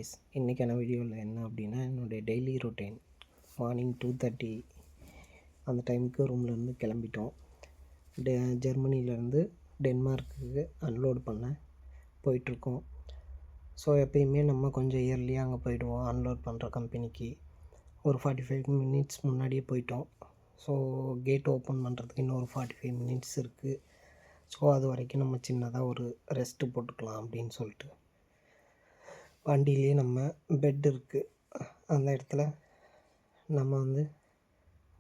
Guys, இன்றைக்கான வீடியோவில் என்ன அப்படின்னா என்னுடைய டெய்லி ரொட்டீன். மார்னிங் 2:30 அந்த டைமுக்கு ரூம்லேருந்து கிளம்பிட்டோம். ஜெர்மனிலேருந்து டென்மார்க்குக்கு அன்லோட் பண்ண போயிட்டுருக்கோம். ஸோ எப்பயுமே நம்ம கொஞ்சம் இயர்லியாக அங்கே போயிடுவோம். அன்லோட் பண்ணுற கம்பெனிக்கு ஒரு 45 மினிட்ஸ் முன்னாடியே போயிட்டோம். ஸோ கேட் ஓப்பன் பண்ணுறதுக்கு இன்னும் ஒரு 45 மினிட்ஸ் இருக்குது. ஸோ அது வரைக்கும் நம்ம சின்னதாக ஒரு ரெஸ்ட்டு போட்டுக்கலாம் அப்படின்னு சொல்லிட்டு வண்டியிலே நம்ம பெட் இருக்குது, அந்த இடத்துல நம்ம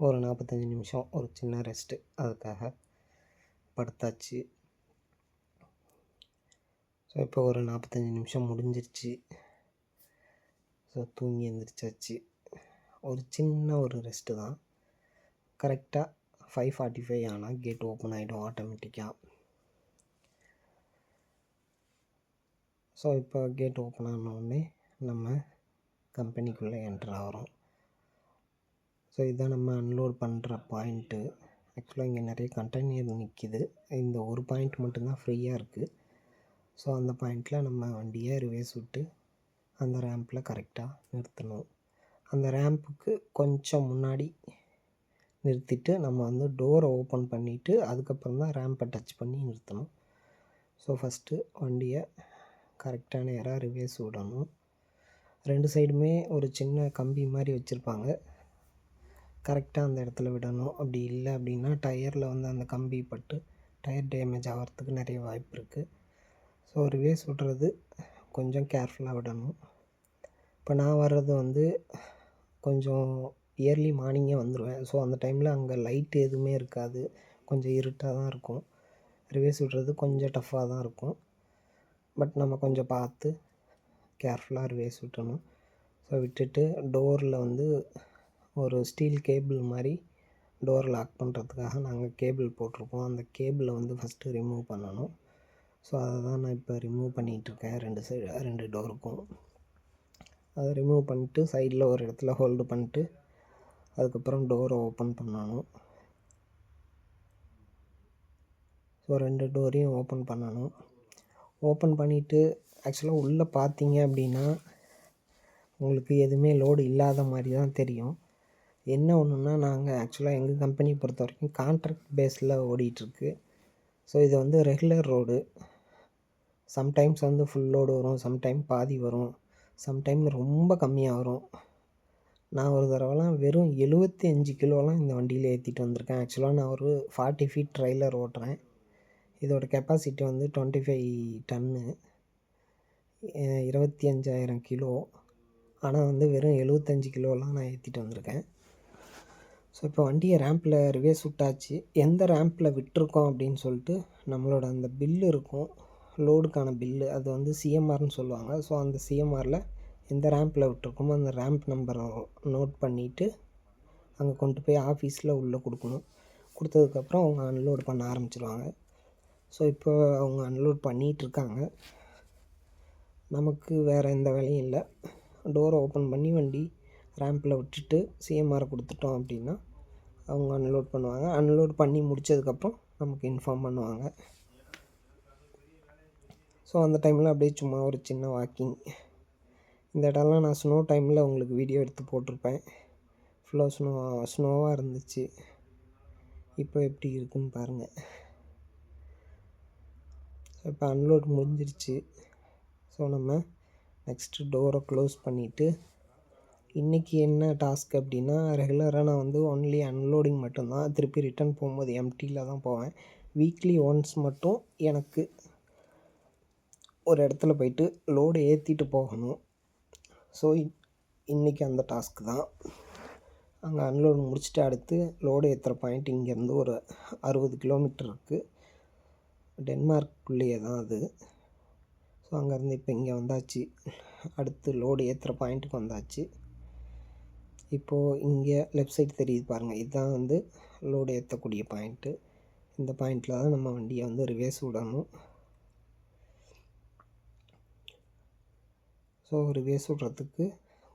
ஒரு 45 நிமிஷம் ஒரு சின்ன ரெஸ்ட்டு அதுக்காக படுத்தாச்சு. ஸோ இப்போ ஒரு 45 நிமிஷம் முடிஞ்சிருச்சு. ஸோ தூங்கி எழுந்திரிச்சாச்சு. ஒரு சின்ன ஒரு ரெஸ்ட்டு தான். கரெக்டாக 5:45 ஆனால் கேட் ஓப்பன் ஆகிடும் ஆட்டோமேட்டிக்காக. ஸோ இப்போ கேட் ஓப்பன் ஆனோடனே நம்ம கம்பெனிக்குள்ளே என்ட்ரு ஆகிறோம். ஸோ இதான் நம்ம அன்லோட் பண்ணுற பாயிண்ட்டு. ஆக்சுவலாக இங்கே நிறைய கண்டெய்னர் நிற்கிது. இந்த ஒரு பாயிண்ட் மட்டும்தான் ஃப்ரீயாக இருக்குது. ஸோ அந்த பாயிண்டில் நம்ம வண்டியை ரிவேஸ் விட்டு அந்த ரேம்பில் கரெக்டாக நிறுத்தணும். அந்த ரேம்புக்கு கொஞ்சம் முன்னாடி நிறுத்திட்டு நம்ம டோரை ஓப்பன் பண்ணிவிட்டு அதுக்கப்புறம் தான் ரேம்பை டச் பண்ணி நிறுத்தணும். ஸோ ஃபஸ்ட்டு வண்டியை கரெக்டான நேராக ரிவேஸ் விடணும். 2 சைடுமே ஒரு சின்ன கம்பி மாதிரி வச்சுருப்பாங்க, கரெக்டாக அந்த இடத்துல விடணும். அப்படி இல்லை அப்படின்னா டயரில் அந்த கம்பி பட்டு டயர் டேமேஜ் ஆகிறதுக்கு நிறைய வாய்ப்பு இருக்குது. ஸோ ரிவேஸ் விடுறது கொஞ்சம் கேர்ஃபுல்லாக விடணும். இப்போ நான் வர்றது கொஞ்சம் இயர்லி மார்னிங்கே வந்துடுவேன். ஸோ அந்த டைமில் அங்கே லைட் எதுவுமே இருக்காது, கொஞ்சம் இருட்டாக தான் இருக்கும். ரிவேஸ் விடுறது கொஞ்சம் டஃப்பாக தான் இருக்கும். பட் நம்ம கொஞ்சம் பார்த்து கேர்ஃபுல்லாக ரிவேஸ் விட்டணும். ஸோ விட்டுட்டு டோரில் ஒரு ஸ்டீல் கேபிள் மாதிரி டோர் லாக் பண்ணுறதுக்காக நாங்கள் கேபிள் போட்டிருக்கோம். அந்த கேபிளை ஃபஸ்ட்டு ரிமூவ் பண்ணணும். ஸோ அதை தான் நான் இப்போ ரிமூவ் பண்ணிகிட்ருக்கேன். 2 டோருக்கும் அதை ரிமூவ் பண்ணிட்டு சைடில் ஒரு இடத்துல ஹோல்டு பண்ணிட்டு அதுக்கப்புறம் டோரை ஓப்பன் பண்ணணும். ஸோ 2 டோரையும் ஓப்பன் பண்ணணும். ஓப்பன் பண்ணிவிட்டு ஆக்சுவலாக உள்ளே பார்த்தீங்க அப்படின்னா உங்களுக்கு எதுவுமே லோடு இல்லாத மாதிரி தான் தெரியும். என்ன ஒன்றுன்னா, நாங்கள் ஆக்சுவலாக எங்கள் கம்பெனி பொறுத்த வரைக்கும் கான்ட்ராக்ட் பேஸில் ஓடிட்டுருக்கு. ஸோ இது regular road. Sometimes full load வரும், சம்டைம் பாதி வரும், சம்டைம் ரொம்ப கம்மியாக வரும். நான் ஒரு தடவைலாம் வெறும் 75 கிலோலாம் இந்த வண்டியில் ஏற்றிட்டு வந்திருக்கேன். ஆக்சுவலாக நான் ஒரு 40 ஃபீட் ட்ரெய்லர் ஓட்டுறேன். இதோட கெப்பாசிட்டி 25 டன்னு, 25,000 கிலோ. ஆனால் வெறும் 75 கிலோலாம் நான் ஏற்றிட்டு வந்திருக்கேன். ஸோ இப்போ வண்டியை ரேம்பில் ரிவேஸ் விட்டாச்சு. எந்த ரேம்பில் விட்டுருக்கோம் அப்படின்னு சொல்லிட்டு நம்மளோட அந்த பில்லு இருக்கும், லோடுக்கான பில்லு, அது சிஎம்ஆர்னு சொல்லுவாங்க. ஸோ அந்த சிஎம்ஆரில் எந்த ரேம்பில் விட்டுருக்கோமோ அந்த ரேம்ப் நம்பரை நோட் பண்ணிவிட்டு அங்கே கொண்டு போய் ஆஃபீஸில் உள்ளே கொடுக்கணும். கொடுத்ததுக்கப்புறம் அவங்க அன்லோட் பண்ண ஆரம்பிச்சிடுவாங்க. ஸோ இப்போ அவங்க அன்லோட் பண்ணிகிட்ருக்காங்க. நமக்கு வேறு எந்த வேலையும் இல்லை. டோரை ஓப்பன் பண்ணி வண்டி ரேம்பில் விட்டுட்டு சிஎம்ஆரை கொடுத்துட்டோம் அப்படின்னா அவங்க அன்லோட் பண்ணுவாங்க. அன்லோட் பண்ணி முடித்ததுக்கப்புறம் நமக்கு இன்ஃபார்ம் பண்ணுவாங்க. ஸோ அந்த டைமில் அப்படியே சும்மா ஒரு சின்ன வாக்கிங். இந்த இடம்லாம் நான் ஸ்னோ டைமில் உங்களுக்கு வீடியோ எடுத்து போட்டிருப்பேன். ஃபுல்லாக ஸ்னோவாக இருந்துச்சு. இப்போ எப்படி இருக்குன்னு பாருங்கள். இப்போ அன்லோட் முடிஞ்சிருச்சு. ஸோ நம்ம நெக்ஸ்ட்டு டோரை க்ளோஸ் பண்ணிவிட்டு இன்றைக்கி என்ன டாஸ்க் அப்படின்னா, ரெகுலராக நான் ஒன்லி அன்லோடிங் மட்டும்தான். திருப்பி ரிட்டன் போகும்போது எம்டியில் தான் போவேன். வீக்லி ஒன்ஸ் மட்டும் எனக்கு ஒரு இடத்துல போயிட்டு லோடு ஏற்றிட்டு போகணும். ஸோ இன்றைக்கி அந்த டாஸ்க் தான். அங்கே அன்லோடு முடிச்சுட்டு அடுத்து லோடு ஏற்றுற பாயிண்ட் இங்கேருந்து ஒரு 60 கிலோமீட்டர் இருக்குது. டென்மார்க்குள்ளேயே தான் அது. ஸோ அங்கேருந்து இப்போ இங்கே வந்தாச்சு. அடுத்து லோடு ஏற்றுற பாயிண்ட்டுக்கு வந்தாச்சு. இப்போது இங்கே லெஃப்ட் சைடு தெரியுது பாருங்கள், இதுதான் லோடு ஏற்றக்கூடிய பாயிண்ட்டு. இந்த பாயிண்டில் தான் நம்ம வண்டியை ரிவேஸ் விடணும். ஸோ ரிவேஸ் விட்றதுக்கு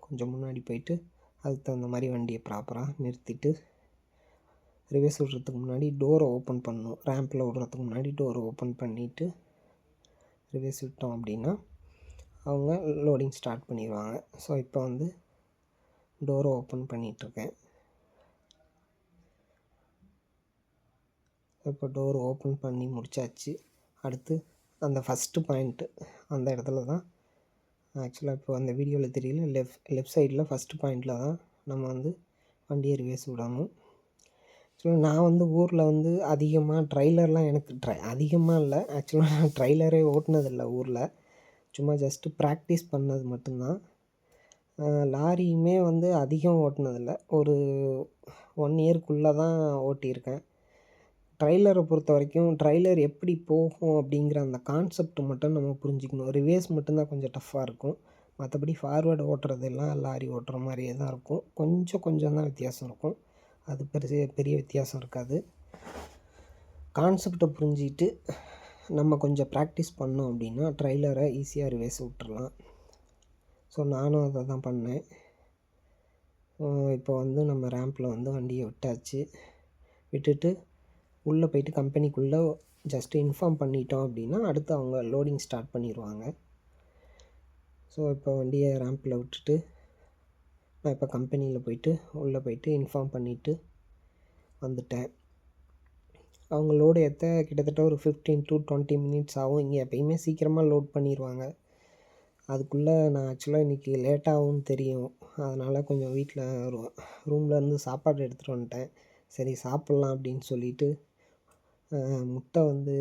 கொஞ்சம் முன்னாடி போயிட்டு அதுக்கு தகுந்த மாதிரி வண்டியை ப்ராப்பராக நிறுத்திட்டு ரிவேஸ் விட்றதுக்கு முன்னாடி டோரை ஓப்பன் பண்ணணும். ரேம்பில் விட்றதுக்கு முன்னாடி டோரை ஓப்பன் பண்ணிவிட்டு ரிவேஸ் விட்டோம் அப்படின்னா அவங்க லோடிங் ஸ்டார்ட் பண்ணிடுவாங்க. ஸோ இப்போ வந்து டோரை ஓப்பன் பண்ணிகிட்ருக்கேன். இப்போ டோர் ஓப்பன் பண்ணி முடித்தாச்சு. அடுத்து அந்த ஃபஸ்ட்டு பாயிண்ட்டு அந்த இடத்துல தான் ஆக்சுவலாக இப்போ அந்த வீடியோவில் தெரியல, லெஃப்ட் சைடில் ஃபஸ்ட்டு பாயிண்டில் தான் நம்ம வந்து வண்டியை ரிவேஸ் விடணும். ஸோ நான் வந்து ஊரில் வந்து அதிகமாக ட்ரைலர்லாம் எனக்கு அதிகமாக இல்லை, ஆக்சுவலாக நான் ட்ரைலரே ஓட்டினதில்லை ஊரில். சும்மா ஜஸ்ட்டு ப்ராக்டிஸ் பண்ணது மட்டும்தான். லாரியுமே வந்து அதிகம் ஓட்டினதில்லை, ஒரு 1 இயர்க்குள்ளே தான் ஓட்டியிருக்கேன். ட்ரைலரை பொறுத்த வரைக்கும் ட்ரைலர் எப்படி போகும் அப்படிங்கிற அந்த கான்செப்ட் மட்டும் நம்ம புரிஞ்சுக்கணும். ரிவேஸ் மட்டும்தான் கொஞ்சம் டஃப்பாக இருக்கும். மற்றபடி ஃபார்வேர்டு ஓட்டுறதெல்லாம் லாரி ஓட்டுற மாதிரியே தான் இருக்கும். கொஞ்சம் தான் வித்தியாசம் இருக்கும். அது பெரிய வித்தியாசம் இருக்காது. கான்செப்டை புரிஞ்சிக்கிட்டு நம்ம கொஞ்சம் ப்ராக்டிஸ் பண்ணோம் அப்படின்னா ட்ரைலரை ஈஸியாக ரிவேஸ் விட்டுறலாம். ஸோ நானும் அதை தான் பண்ணேன். இப்போ வந்து நம்ம ரேம்பில் வந்து வண்டியை விட்டுட்டு உள்ளே போய்ட்டு கம்பெனிக்குள்ளே ஜஸ்ட்டு இன்ஃபார்ம் பண்ணிட்டோம் அப்படின்னா அடுத்து அவங்க லோடிங் ஸ்டார்ட் பண்ணிடுவாங்க. ஸோ இப்போ வண்டியை ரேம்பில் விட்டுட்டு நான் இப்போ கம்பெனியில் உள்ளே போய்ட்டு இன்ஃபார்ம் பண்ணிவிட்டு வந்துட்டேன். அவங்க லோடு ஏற்ற கிட்டத்தட்ட ஒரு 15 to 20 minutes ஆகும். இங்கே எப்பயுமே சீக்கிரமாக லோட் பண்ணிடுவாங்க. அதுக்குள்ளே நான் ஆக்சுவலாக இன்றைக்கி லேட்டாகும்னு தெரியும். அதனால் கொஞ்சம் வீட்டில் ரூம்லேருந்து சாப்பாடு எடுத்துகிட்டு வந்துட்டேன். சரி சாப்பிட்லாம் அப்படின்னு சொல்லிவிட்டு முட்டை வந்து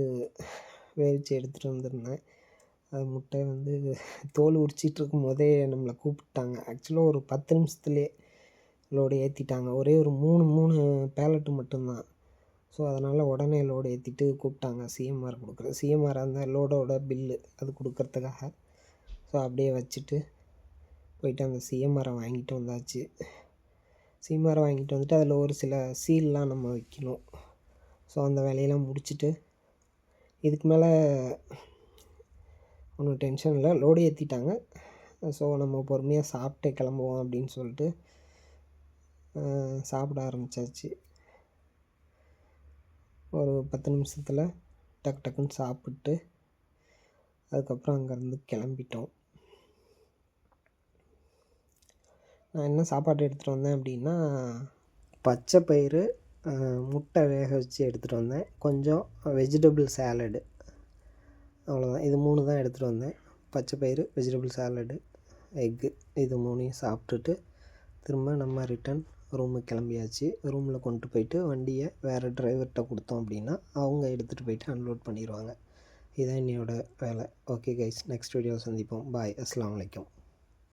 வேவிச்சு எடுத்துகிட்டு வந்திருந்தேன். அது முட்டை வந்து தோல் உரிச்சிட்ருக்கும் போதே நம்மளை கூப்பிட்டாங்க. ஆக்சுவலாக ஒரு 10 நிமிஷத்துலேயே லோடு ஏற்றிட்டாங்க. ஒரே ஒரு 3 பேலட்டு மட்டும்தான். ஸோ அதனால் உடனே லோடு ஏற்றிட்டு கூப்பிட்டாங்க. சிஎம்ஆர் அந்த லோடோட பில்லு அது கொடுக்கறதுக்காக. ஸோ அப்படியே வச்சுட்டு போயிட்டு அந்த சிஎம்ஆரை வாங்கிட்டு வந்தாச்சு. சிஎம்ஆரை வாங்கிட்டு வந்துட்டு அதில் ஒரு சில சீல்லாம் நம்ம வைக்கணும். ஸோ அந்த வேலையெல்லாம் முடிச்சுட்டு இதுக்கு மேலே ஒன்றும் டென்ஷன் இல்லை, லோடு ஏற்றிட்டாங்க. ஸோ நம்ம பொறுமையாக சாப்பிட்டு கிளம்புவோம் அப்படின்னு சொல்லிட்டு சாப்பிட ஆரம்பித்தாச்சு. ஒரு 10 நிமிஷத்தில் டக்குன்னு சாப்பிட்டு அதுக்கப்புறம் அங்கேருந்து கிளம்பிட்டோம். நான் என்ன சாப்பாடு எடுத்துகிட்டு வந்தேன் அப்படின்னா பச்சை பயிறு, முட்டை வேக வச்சு எடுத்துகிட்டு வந்தேன், கொஞ்சம் வெஜிடபிள் சாலடு, அவ்வளோதான். இது 3 தான் எடுத்துகிட்டு வந்தேன். பச்சை பயிறு, வெஜிடபிள் சாலடு, எக்கு, இது 3ஐயும் சாப்பிட்டுட்டு திரும்ப நம்ம ரிட்டன் ரூமுக்கு கிளம்பியாச்சு. ரூமில் கொண்டு போயிட்டு வண்டியை வேறு டிரைவர்கிட்ட கொடுத்தோம் அப்படின்னா அவங்க எடுத்துகிட்டு போயிட்டு அன்லோட் பண்ணிடுவாங்க. இதுதான் என்னையோட வேலை. ஓகே கைஸ், நெக்ஸ்ட் வீடியோவில் சந்திப்போம். பாய். அஸ்ஸலாமு அலைக்கும்.